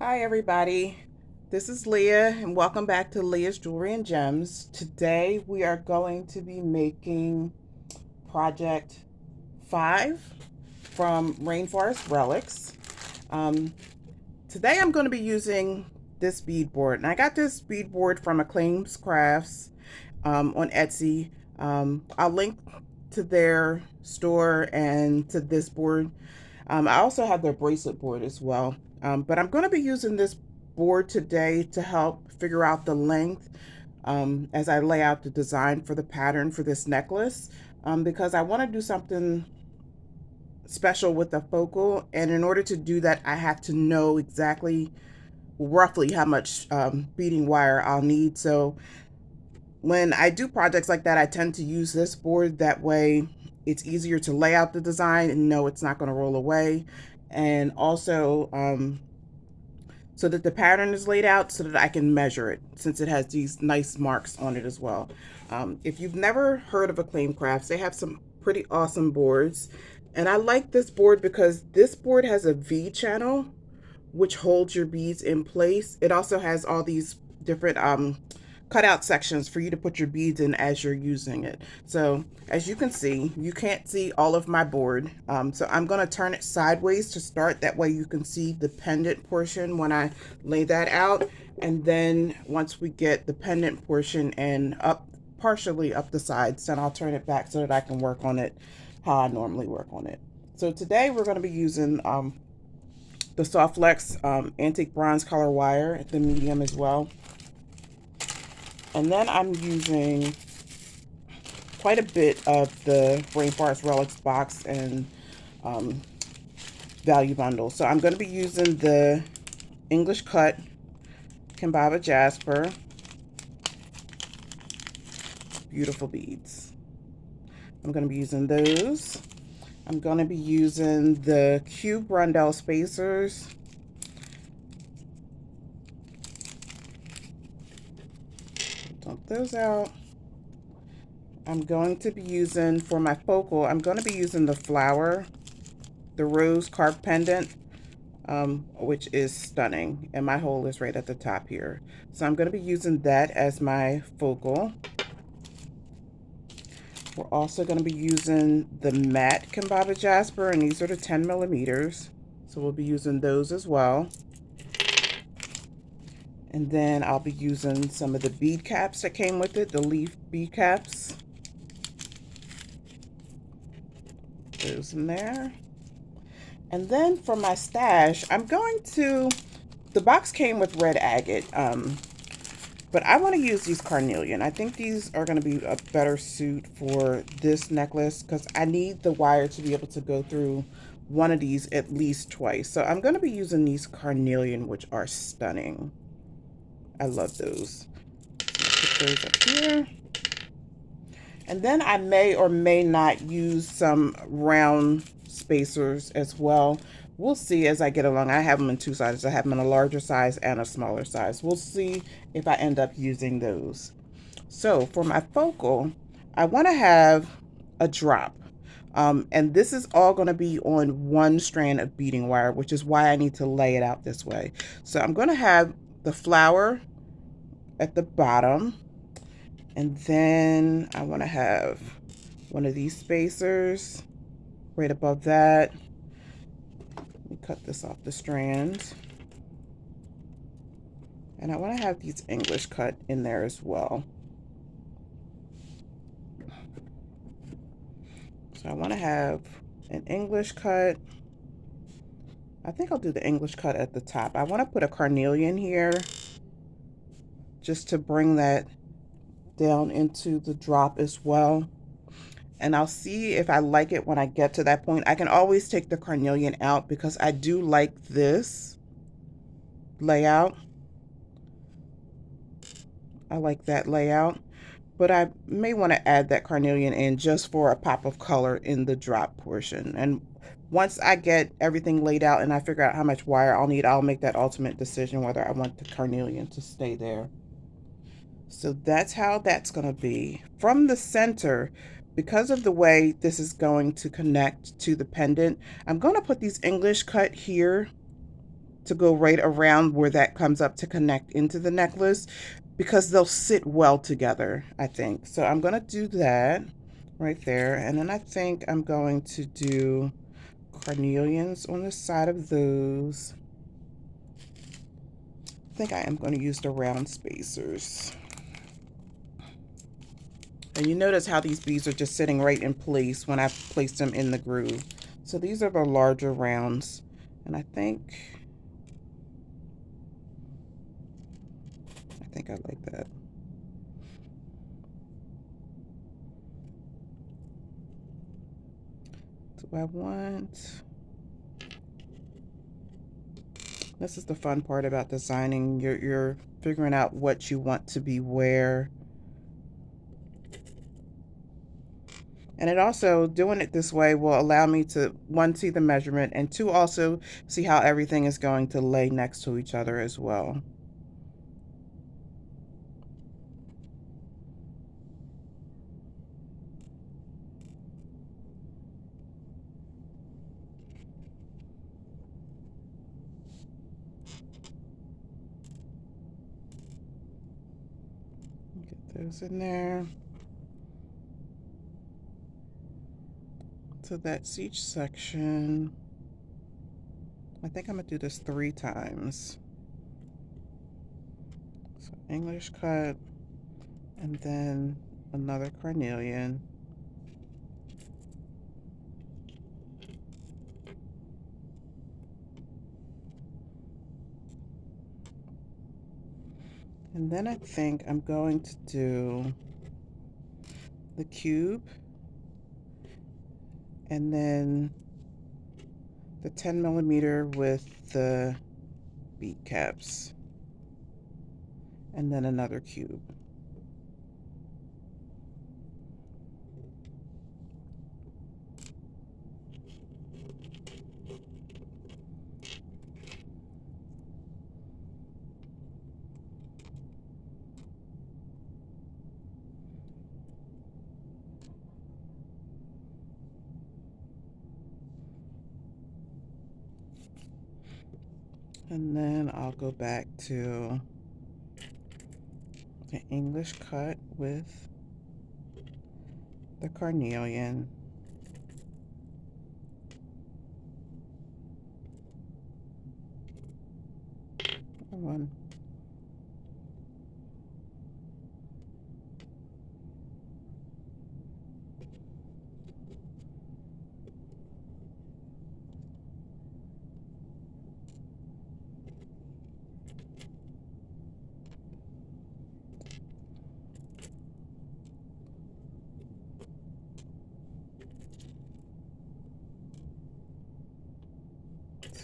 Hi everybody, this is Leah and welcome back to Leah's Jewelry and Gems. Today we are going to be making project 5 from Rainforest Relics. Um, Today I'm going to be using this bead board, and I got this bead board from Acclaim Crafts on Etsy. I'll link to their store and to this board. I also have their bracelet board as well. But I'm going to be using this board today to help figure out the length as I lay out the design for the pattern for this necklace, because I want to do something special with the focal. And in order to do that, I have to know exactly roughly how much beading wire I'll need. So when I do projects like that, I tend to use this board. That way it's easier to lay out the design and know it's not going to roll away. And also, so that the pattern is laid out so that I can measure it, since it has these nice marks on it as well. If you've never heard of Acclaim Crafts, they have some pretty awesome boards. And I like this board because this board has a V channel, which holds your beads in place. It also has all these different cutout sections for you to put your beads in as you're using it. So as you can see, you can't see all of my board. So I'm going to turn it sideways to start. That way you can see the pendant portion when I lay that out. And then once we get the pendant portion and up partially up the sides, then I'll turn it back so that I can work on it how I normally work on it. So today we're going to be using the Soft Flex antique bronze color wire at the medium as well. And then I'm using quite a bit of the Rainforest Relics box and value bundle. So I'm going to be using the English cut Kambaba Jasper. Beautiful beads. I'm going to be using those. I'm going to be using the cube rondelle spacers. Dump those out. I'm going to be using, for my focal, I'm going to be using the flower, the rose carved pendant, which is stunning. And my hole is right at the top here. So I'm going to be using that as my focal. We're also going to be using the matte Kambaba Jasper, and these are the 10 millimeters. So we'll be using those as well. And then I'll be using some of the bead caps that came with it, the leaf bead caps. Those in there. And then for my stash, I'm going to, the box came with red agate, but I want to use these carnelian. I think these are going to be a better suit for this necklace because I need the wire to be able to go through one of these at least twice. So I'm going to be using these carnelian, which are stunning. I love those. Put those up here. And then I may or may not use some round spacers as well. We'll see as I get along. I have them in two sizes. I have them in a larger size and a smaller size. We'll see if I end up using those. So for my focal, I want to have a drop. And this is all going to be on one strand of beading wire, which is why I need to lay it out this way. So I'm going to have the flower at the bottom. And then I want to have one of these spacers right above that. Let me cut this off the strand. And I want to have these English cut in there as well. So I want to have an English cut. I think I'll do the English cut at the top. I want to put a carnelian here just to bring that down into the drop as well. And I'll see if I like it when I get to that point. I can always take the carnelian out because I do like this layout. I like that layout, but I may want to add that carnelian in just for a pop of color in the drop portion. And once I get everything laid out and I figure out how much wire I'll need, I'll make that ultimate decision whether I want the carnelian to stay there. So that's how that's going to be. From the center, because of the way this is going to connect to the pendant, I'm going to put these English cut here to go right around where that comes up to connect into the necklace, because they'll sit well together, I think. So I'm going to do that right there. And then I think I'm going to do carnelians on the side of those. I think I am going to use the round spacers. And you notice how these beads are just sitting right in place when I place them in the groove. So these are the larger rounds. And I think I like that. Do I want... This is the fun part about designing. You're figuring out what you want to be where. And it also, doing it this way will allow me to, one, see the measurement, and two, also see how everything is going to lay next to each other as well. Get those in there. So that's each section. I think I'm going to do this 3 times. So English cut, and then another carnelian. And then I think I'm going to do the cube, and then the 10mm with the bead caps, and then another cube. And then I'll go back to the English cut with the carnelian. Come on.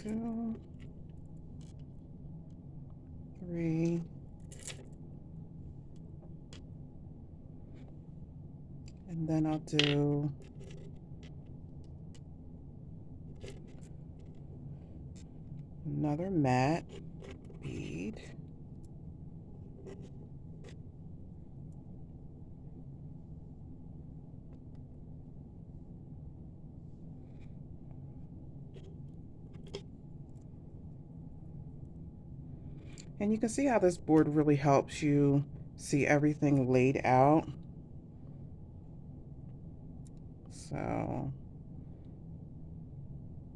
Two, three, and then I'll do another matte bead. And you can see how this board really helps you see everything laid out. So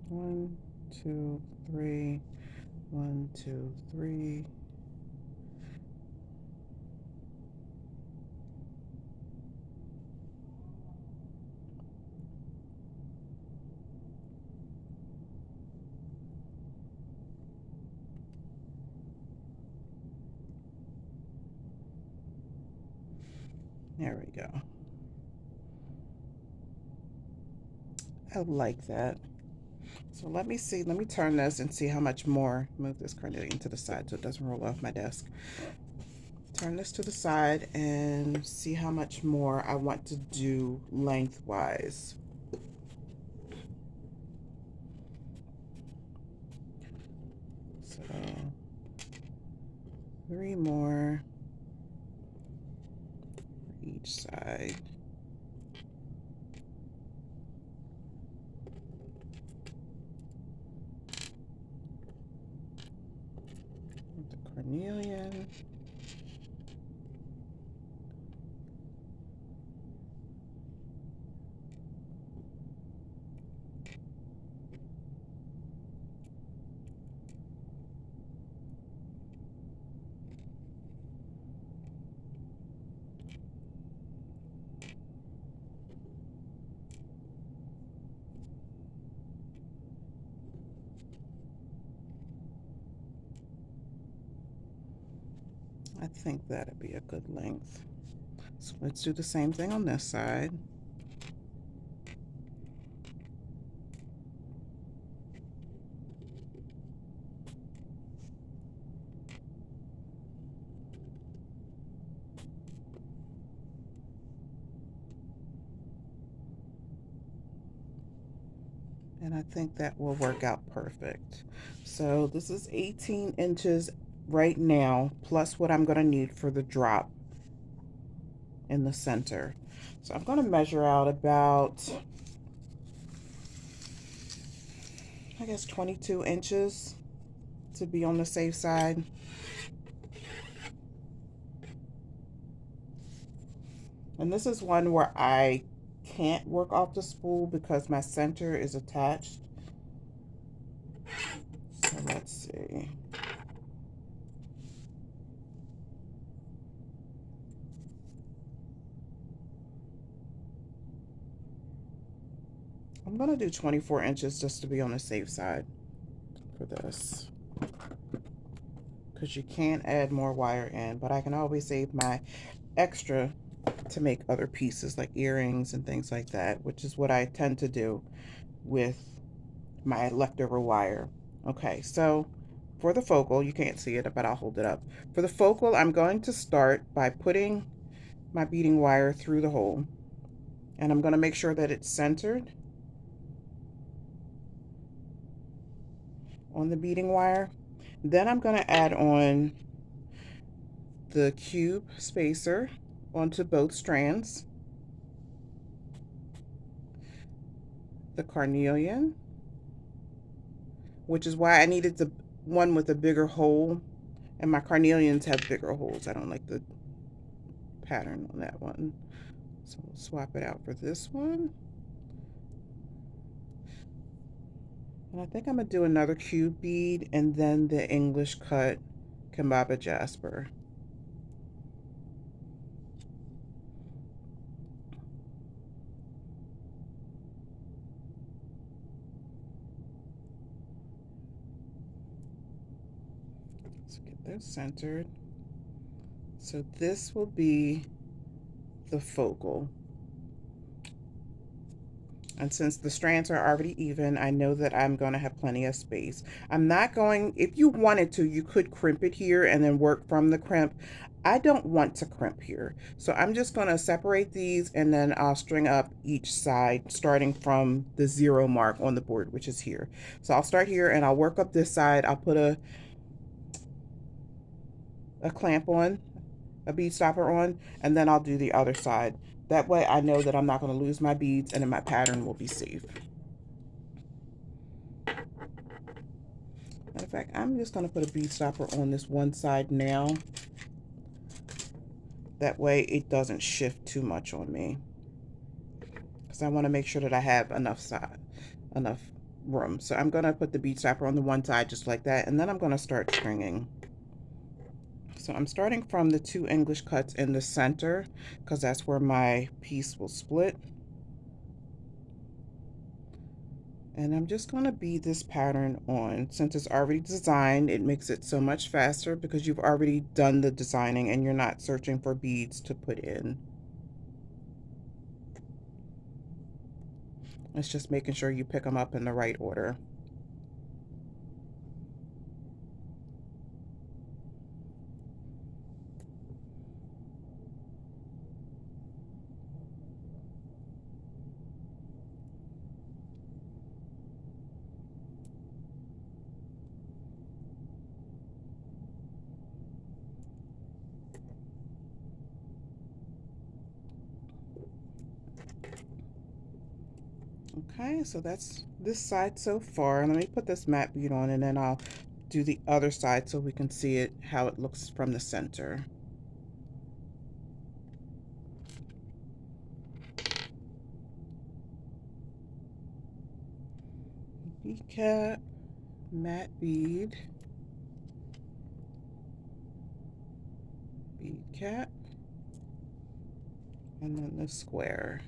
1, 2, 3, 1, 2, 3. There we go. I like that. So let me see, let me turn this and see how much more. Move this carnelian to the side so it doesn't roll off my desk. Turn this to the side and see how much more I want to do lengthwise. So 3 more for each side. Carnelian. I think that'd be a good length. So let's do the same thing on this side. And I think that will work out perfect. So this is 18 inches right now, plus what I'm gonna need for the drop in the center. So I'm gonna measure out about, I guess, 22 inches to be on the safe side. And this is one where I can't work off the spool because my center is attached. So let's see. I'm gonna do 24 inches just to be on the safe side for this, because you can't add more wire in, but I can always save my extra to make other pieces like earrings and things like that, which is what I tend to do with my leftover wire. Okay, so for the focal, you can't see it, but I'll hold it up. For the focal, I'm going to start by putting my beading wire through the hole, and I'm going to make sure that it's centered on the beading wire. Then I'm going to add on the cube spacer onto both strands, the carnelian, which is why I needed the one with a bigger hole, and my carnelians have bigger holes. I don't like the pattern on that one, so we'll swap it out for this one. And I think I'm gonna do another cube bead and then the English cut Kambaba Jasper. Let's get those centered. So this will be the focal. And since the strands are already even, I know that I'm going to have plenty of space. I'm not going, if you wanted to, you could crimp it here and then work from the crimp. I don't want to crimp here. So I'm just going to separate these and then I'll string up each side starting from the 0 mark on the board, which is here. So I'll start here and I'll work up this side. I'll put a clamp on, a bead stopper on, and then I'll do the other side. That way I know that I'm not going to lose my beads and then my pattern will be safe. Matter of fact, I'm just going to put a bead stopper on this one side now. That way it doesn't shift too much on me, because I want to make sure that I have enough room. So I'm going to put the bead stopper on the one side just like that, and then I'm going to start stringing. So I'm starting from the 2 English cuts in the center, because that's where my piece will split. And I'm just going to bead this pattern on. Since it's already designed, it makes it so much faster because you've already done the designing and you're not searching for beads to put in. It's just making sure you pick them up in the right order. Okay, so that's this side so far. Let me put this matte bead on and then I'll do the other side so we can see it, how it looks from the center. Bead cap, matte bead, bead cap, and then the square.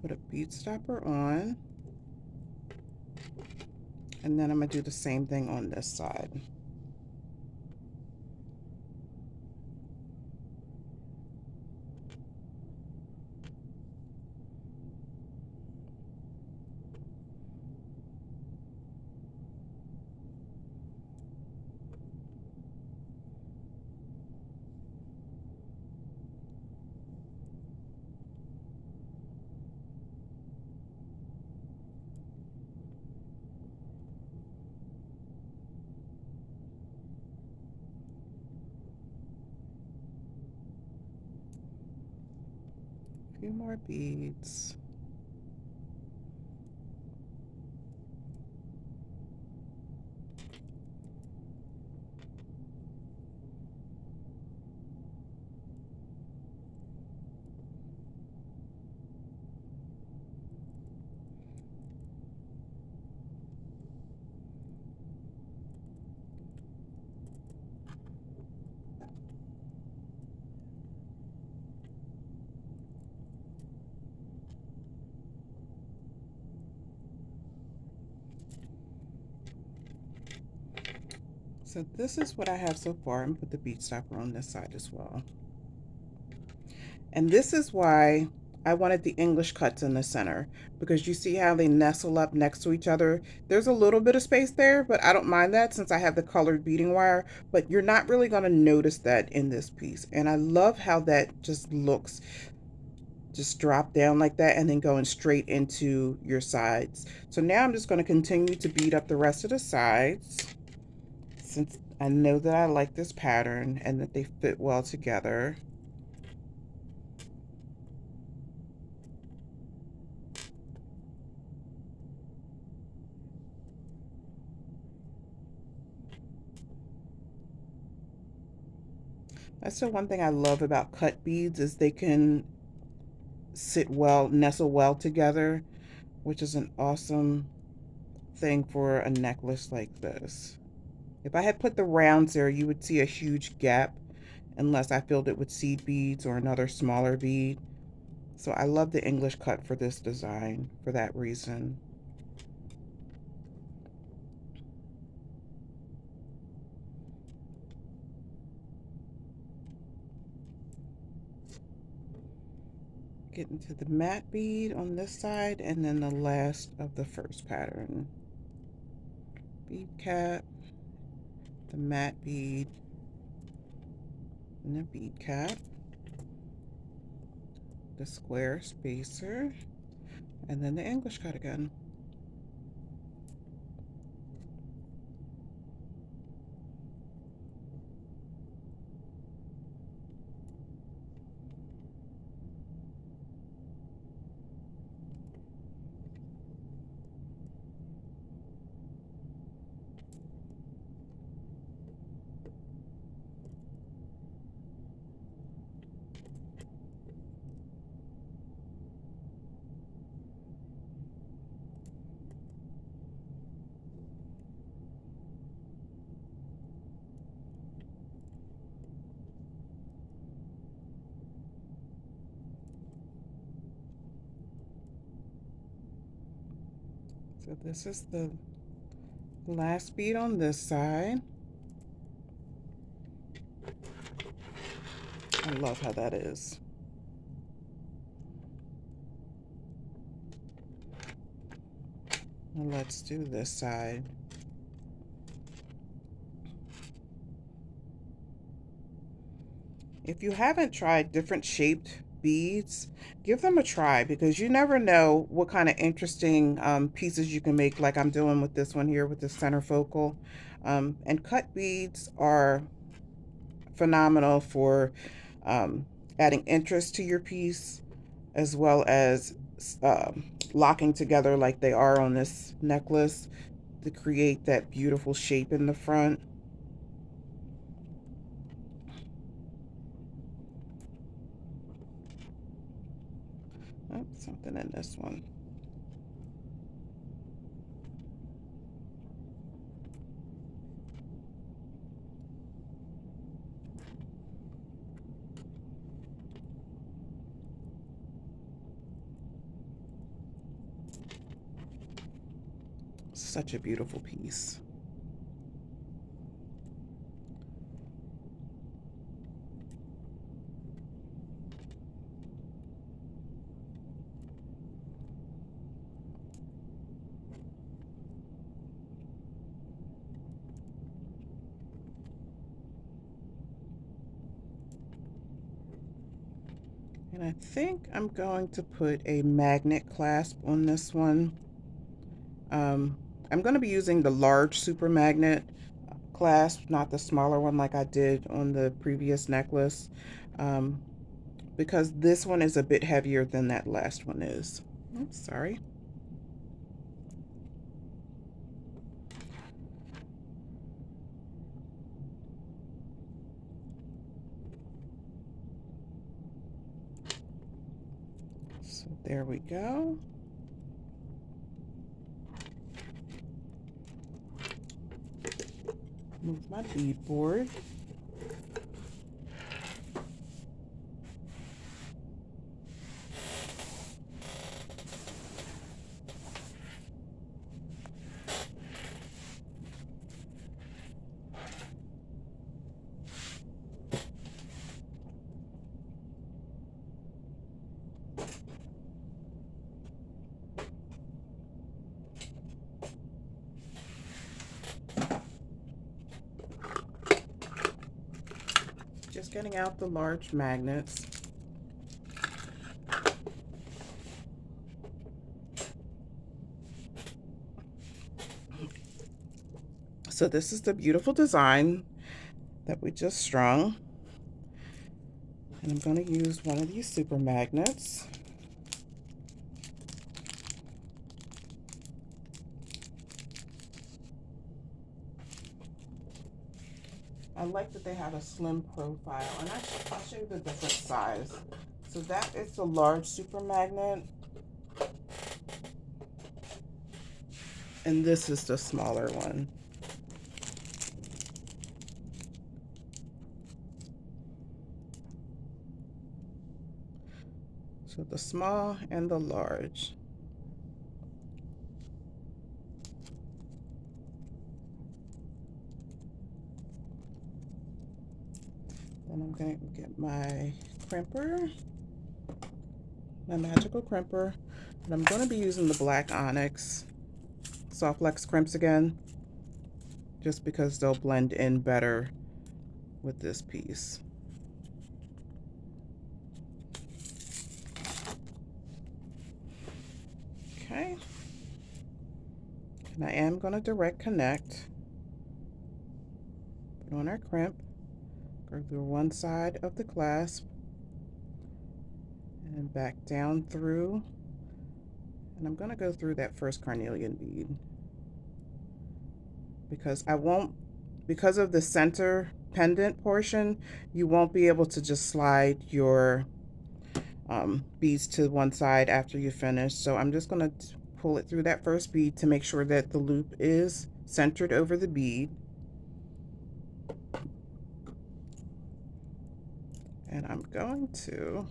Put a bead stopper on, and then I'm going to do the same thing on this side. A few more beads. So this is what I have so far. I'm gonna put the bead stopper on this side as well. And this is why I wanted the English cuts in the center, because you see how they nestle up next to each other. There's a little bit of space there, but I don't mind that since I have the colored beading wire, but you're not really gonna notice that in this piece. And I love how that just looks, just drop down like that and then going straight into your sides. So now I'm just gonna continue to bead up the rest of the sides, since I know that I like this pattern and that they fit well together. That's the one thing I love about cut beads, is they can sit well, nestle well together, which is an awesome thing for a necklace like this. If I had put the rounds there, you would see a huge gap unless I filled it with seed beads or another smaller bead. So I love the English cut for this design for that reason. Get into the matte bead on this side and then the last of the first pattern. Bead cap, the matte bead, and the bead cap, the square spacer, and then the English cut again. So this is the last bead on this side. I love how that is. Now let's do this side. If you haven't tried different shaped beads, give them a try, because you never know what kind of interesting pieces you can make, like I'm doing with this one here with the center focal. And cut beads are phenomenal for adding interest to your piece, as well as locking together like they are on this necklace to create that beautiful shape in the front. Oh, something in this one. Such a beautiful piece. And I think I'm going to put a magnet clasp on this one. I'm going to be using the large super magnet clasp, not the smaller one like I did on the previous necklace, um, because this one is a bit heavier than that last one is. Oops, sorry. So there we go. Move my bead board. Just getting out the large magnets. So this is the beautiful design that we just strung. And I'm going to use one of these super magnets. I like that they have a slim profile, and I'll show you the different size. So that is the large super magnet, and this is the smaller one. So the small and the large. Then I'm going to get my crimper, my magical crimper, and I'm going to be using the black onyx soft flex crimps again, just because they'll blend in better with this piece. Okay, and I am going to direct connect. Put on our crimp, go through one side of the clasp, and then back down through, and I'm going to go through that first carnelian bead, because because of the center pendant portion, you won't be able to just slide your beads to one side after you finish. So I'm just going to pull it through that first bead to make sure that the loop is centered over the bead. And I'm going to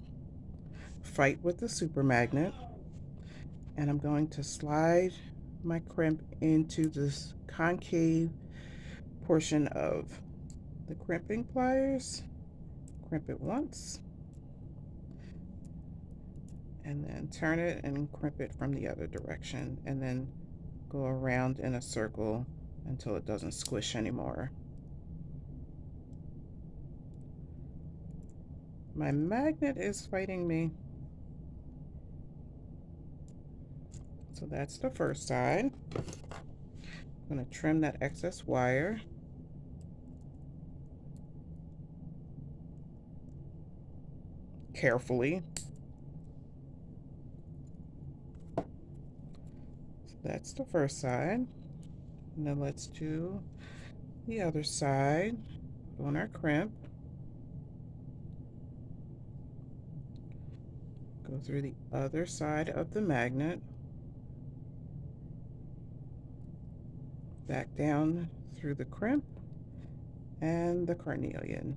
fight with the super magnet, and I'm going to slide my crimp into this concave portion of the crimping pliers. Crimp it once, and then turn it and crimp it from the other direction, and then go around in a circle until it doesn't squish anymore. My magnet is fighting me. So that's the first side. I'm going to trim that excess wire. Carefully. That's the first side. Now let's do the other side on our crimp. Go through the other side of the magnet, back down through the crimp and the carnelian.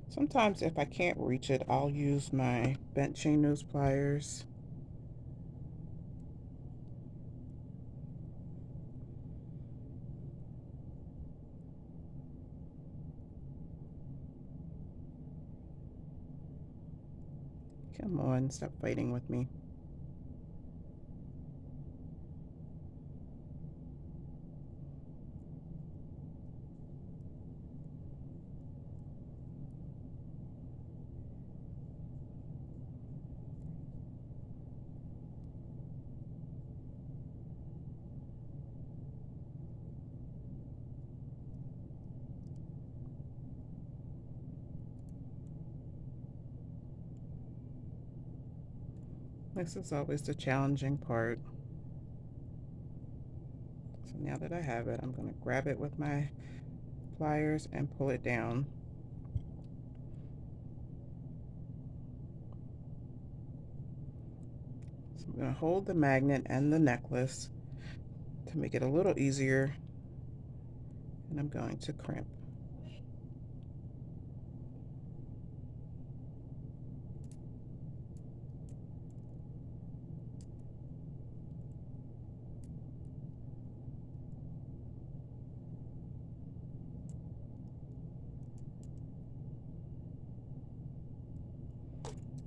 Sometimes if I can't reach it, I'll use my bent chain nose pliers. Come on, stop fighting with me. This is always the challenging part. So now that I have it, I'm going to grab it with my pliers and pull it down. So I'm going to hold the magnet and the necklace to make it a little easier, and I'm going to crimp.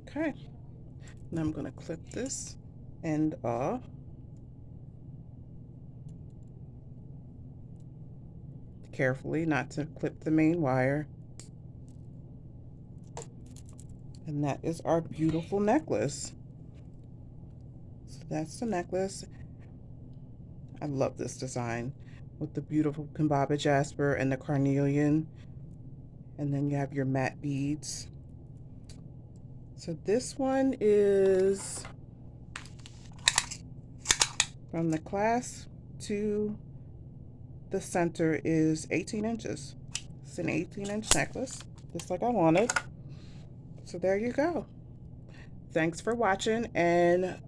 Okay, now I'm going to clip this end off. Carefully, not to clip the main wire. And that is our beautiful necklace. So that's the necklace. I love this design with the beautiful Kambaba Jasper and the carnelian. And then you have your matte beads. So this one is from the clasp to the center is 18 inches. It's an 18-inch necklace, just like I wanted. So there you go. Thanks for watching, and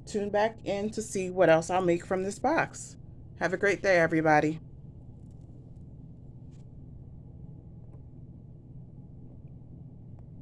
tune back in to see what else I'll make from this box. Have a great day, everybody.